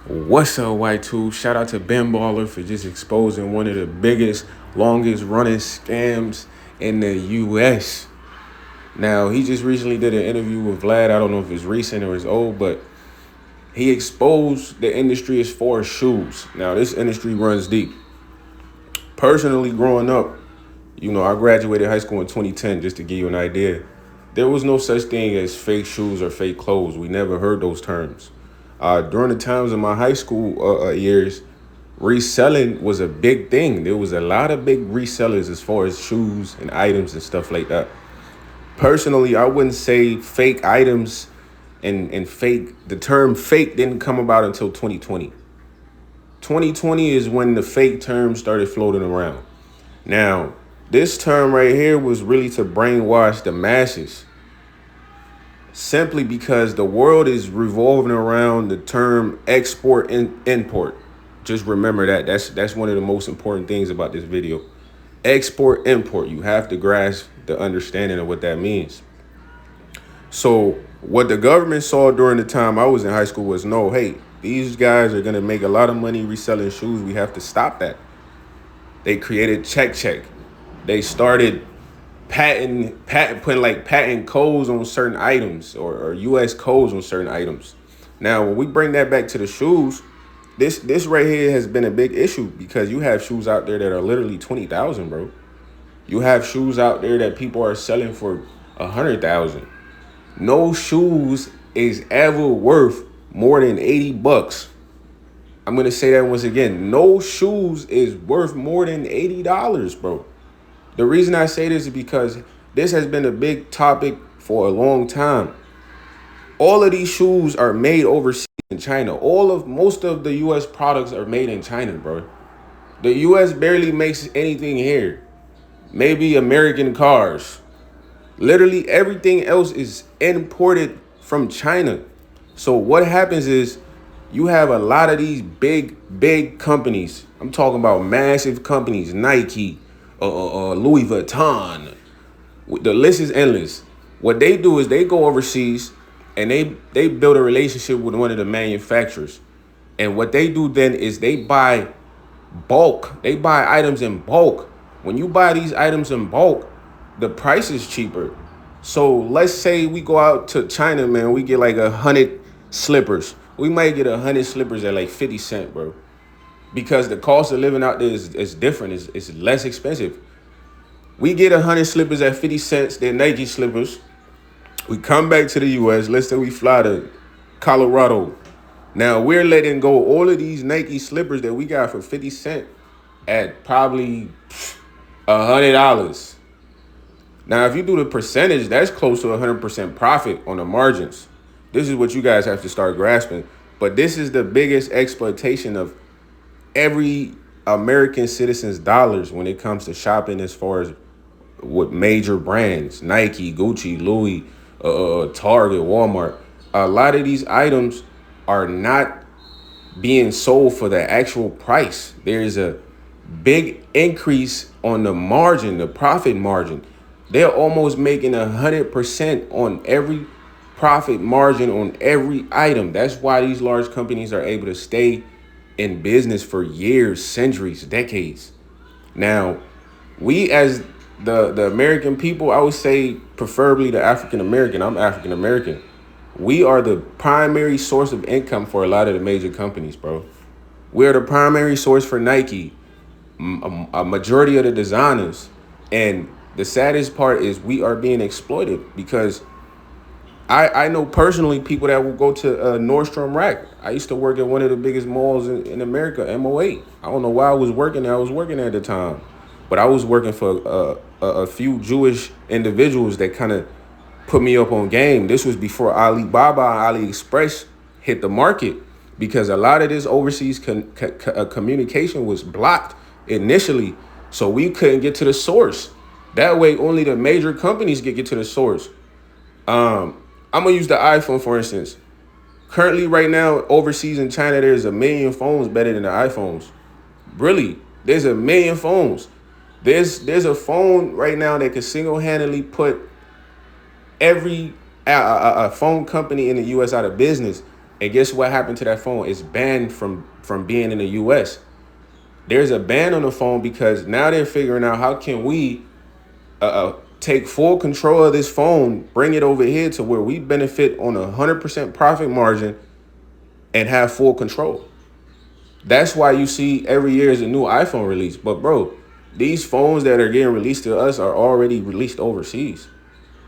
What's up, Y2? Shout out to Ben Baller for just exposing one of the biggest, longest running scams in the US. Now, he just recently did an interview with Vlad. I don't know if it's recent or it's old, but he exposed the industry as far as shoes. Now, this industry runs deep. Personally, growing up, I graduated high school in 2010, just to give you an idea. There was no such thing as fake shoes or fake clothes. We never heard those terms. During the times of my high school years, reselling was a big thing. There was a lot of big resellers as far as shoes and items and stuff like that. Personally, I wouldn't say fake items and fake, the term fake didn't come about until 2020. 2020 is when the fake term started floating around. Now, this term right here was really to brainwash the masses simply because the world is revolving around the term export and import. Just remember that. That's one of the most important things about this video. Export, import. You have to grasp the understanding of what that means. So what the government saw during the time I was in high school was, no, hey, these guys are going to make a lot of money reselling shoes. We have to stop that. They created check. They started patent codes on certain items or US codes on certain items. Now, when we bring that back to the shoes, this right here has been a big issue because you have shoes out there that are literally 20,000, bro. You have shoes out there that people are selling for 100,000. No shoes is ever worth more than 80 bucks. I'm going to say that once again. No shoes is worth more than $80, bro. The reason I say this is because this has been a big topic for a long time. All of these shoes are made overseas in China. Most of the US products are made in China, bro. The US barely makes anything here. Maybe American cars. Literally everything else is imported from China. So what happens is you have a lot of these big companies. I'm talking about massive companies, Nike, Louis Vuitton. The list is endless. What they do is they go overseas and they build a relationship with one of the manufacturers. And what they do then is they buy bulk. They buy items in bulk. When you buy these items in bulk, the price is cheaper. So let's say we go out to China, man, we get like 100 slippers. We might get 100 slippers at like 50 cents, bro. Because the cost of living out there is different. It's less expensive. We get 100 slippers at 50 cents. They're Nike slippers. We come back to the US. Let's say we fly to Colorado. Now we're letting go all of these Nike slippers that we got for 50 cents at probably $100. Now, if you do the percentage, that's close to 100% profit on the margins. This is what you guys have to start grasping. But this is the biggest exploitation of every American citizen's dollars when it comes to shopping as far as with major brands, Nike, Gucci, Louis, Target, Walmart. A lot of these items are not being sold for the actual price. There is a big increase on the margin, the profit margin. They're almost making 100% on every profit margin on every item. That's why these large companies are able to stay in business for years, centuries, decades. Now, we as the American people, I would say preferably the African American. I'm African American. We are the primary source of income for a lot of the major companies, bro. We're the primary source for Nike, a majority of the designers. And the saddest part is we are being exploited because I know personally people that will go to Nordstrom Rack. I used to work at one of the biggest malls in America, MO8. I don't know why I was working there. I was working there at the time. But I was working for a few Jewish individuals that kind of put me up on game. This was before Alibaba and AliExpress hit the market because a lot of this overseas communication was blocked initially. So we couldn't get to the source. That way, only the major companies get to the source. I'm going to use the iPhone, for instance. Currently, right now, overseas in China, there's 1 million phones better than the iPhones. Really, there's 1 million phones. There's a phone right now that can single-handedly put every a phone company in the U.S. out of business. And guess what happened to that phone? It's banned from being in the US. There's a ban on the phone because now they're figuring out how can we take full control of this phone, bring it over here to where we benefit on 100% profit margin and have full control. That's why you see every year is a new iPhone release. But bro, these phones that are getting released to us are already released overseas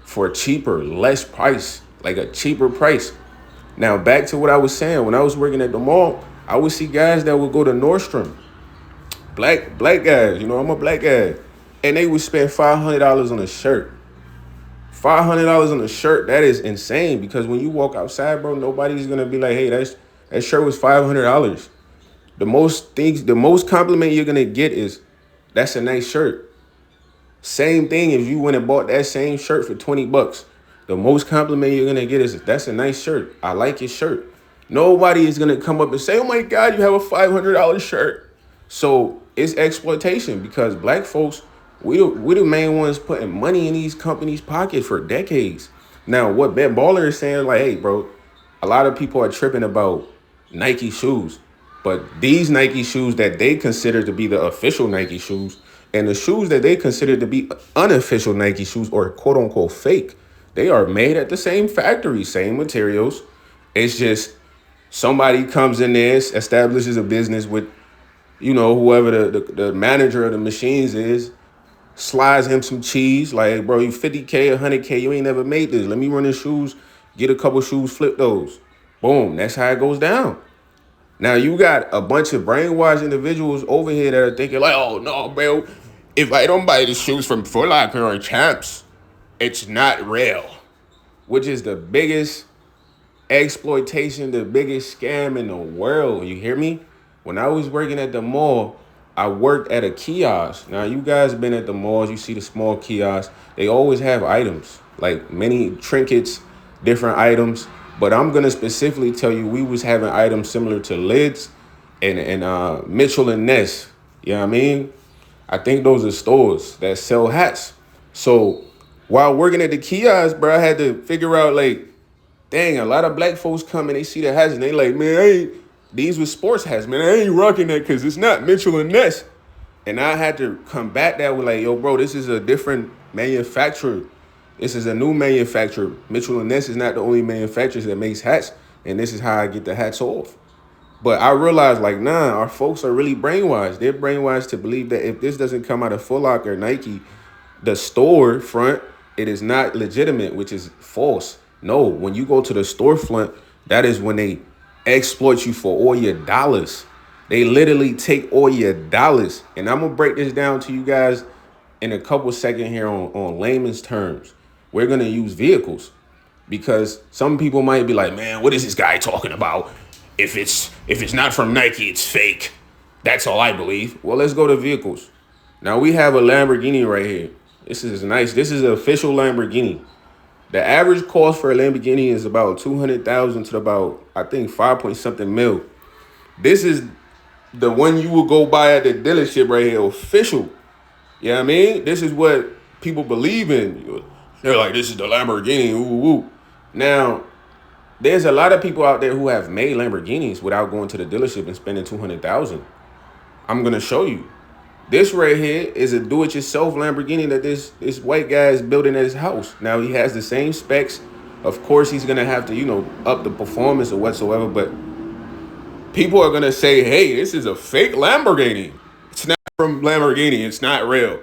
for a cheaper, less price, like a cheaper price. Now back to what I was saying, when I was working at the mall, I would see guys that would go to Nordstrom, black guys. You know, I'm a black guy, and they would spend $500 on a shirt. $500 on a shirt. That is insane because when you walk outside, bro, nobody's gonna be like, "Hey, that shirt was $500." The most compliment you're gonna get is, "That's a nice shirt." Same thing if you went and bought that same shirt for $20. The most compliment you're gonna get is, "That's a nice shirt. I like your shirt." Nobody is gonna come up and say, "Oh my God, you have a $500 shirt." So it's exploitation because black folks, we the main ones putting money in these companies' pockets for decades. Now, what Ben Baller is saying, like, hey, bro, a lot of people are tripping about Nike shoes, but these Nike shoes that they consider to be the official Nike shoes and the shoes that they consider to be unofficial Nike shoes or quote unquote fake, they are made at the same factory, same materials. It's just somebody comes in there, establishes a business with, whoever the manager of the machines is, slides him some cheese. Like, hey, bro, you 50K, 100K, you ain't never made this. Let me run the shoes, get a couple shoes, flip those. Boom, that's how it goes down. Now, you got a bunch of brainwashed individuals over here that are thinking like, oh, no, bro, if I don't buy the shoes from Foot Locker or Champs, it's not real, which is the biggest exploitation, the biggest scam in the world. You hear me? When I was working at the mall, I worked at a kiosk. Now, you guys been at the malls, you see the small kiosks. They always have items, like many trinkets, different items. But I'm going to specifically tell you, we was having items similar to lids and Mitchell and Ness. You know what I mean? I think those are stores that sell hats. So while working at the kiosk, bro, I had to figure out, like, dang, a lot of black folks come and they see the hats and they like, man, these was sports hats, man. I ain't rocking that because it's not Mitchell and Ness. And I had to combat that with like, yo, bro, this is a different manufacturer. This is a new manufacturer. Mitchell and Ness is not the only manufacturers that makes hats. And this is how I get the hats off. But I realized, like, nah, our folks are really brainwashed. They're brainwashed to believe that if this doesn't come out of Foot Locker or Nike, the store front, it is not legitimate, which is false. No, when you go to the storefront, that is when they exploit you for all your dollars. They literally take all your dollars. And I'm going to break this down to you guys in a couple seconds here on layman's terms. We're going to use vehicles because some people might be like, man, what is this guy talking about? If it's not from Nike, it's fake. That's all I believe. Well, let's go to vehicles. Now we have a Lamborghini right here. This is nice. This is an official Lamborghini. The average cost for a Lamborghini is about 200,000 to about, I think, 5 point something mil. This is the one you will go buy at the dealership right here, official. You know what I mean? This is what people believe in. They're like, this is the Lamborghini, ooh, ooh. Now, there's a lot of people out there who have made Lamborghinis without going to the dealership and spending 200,000. I'm going to show you. This right here is a do-it-yourself Lamborghini that this white guy is building at his house. Now, he has the same specs. Of course, he's going to have to, up the performance or whatsoever. But people are going to say, hey, this is a fake Lamborghini. It's not from Lamborghini. It's not real.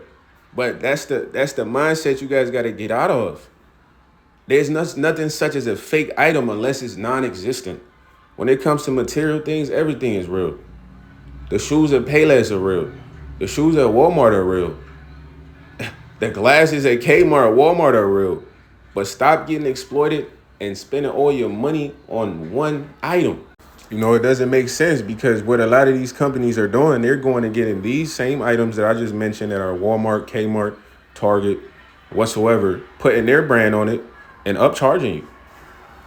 But that's the mindset you guys got to get out of. There's nothing such as a fake item unless it's non-existent. When it comes to material things, everything is real. The shoes at Payless are real. The shoes at Walmart are real. The glasses at Kmart, Walmart are real. But stop getting exploited and spending all your money on one item. It doesn't make sense because what a lot of these companies are doing, they're going and getting these same items that I just mentioned that are Walmart, Kmart, Target, whatsoever, putting their brand on it and upcharging you.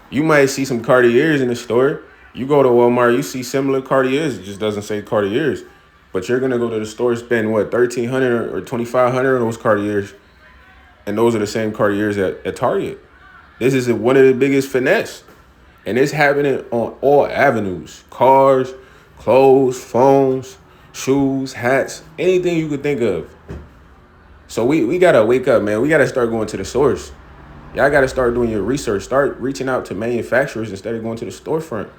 You might see some Cartiers in the store. You go to Walmart, you see similar Cartiers. It just doesn't say Cartiers. But you're going to go to the store, spend, what, $1,300 or $2,500 on those Cartiers. And those are the same Cartiers at Target. This is one of the biggest finesse. And it's happening on all avenues: cars, clothes, phones, shoes, hats, anything you could think of. So we gotta wake up, man. We gotta start going to the source. Y'all gotta start doing your research. Start reaching out to manufacturers instead of going to the storefront.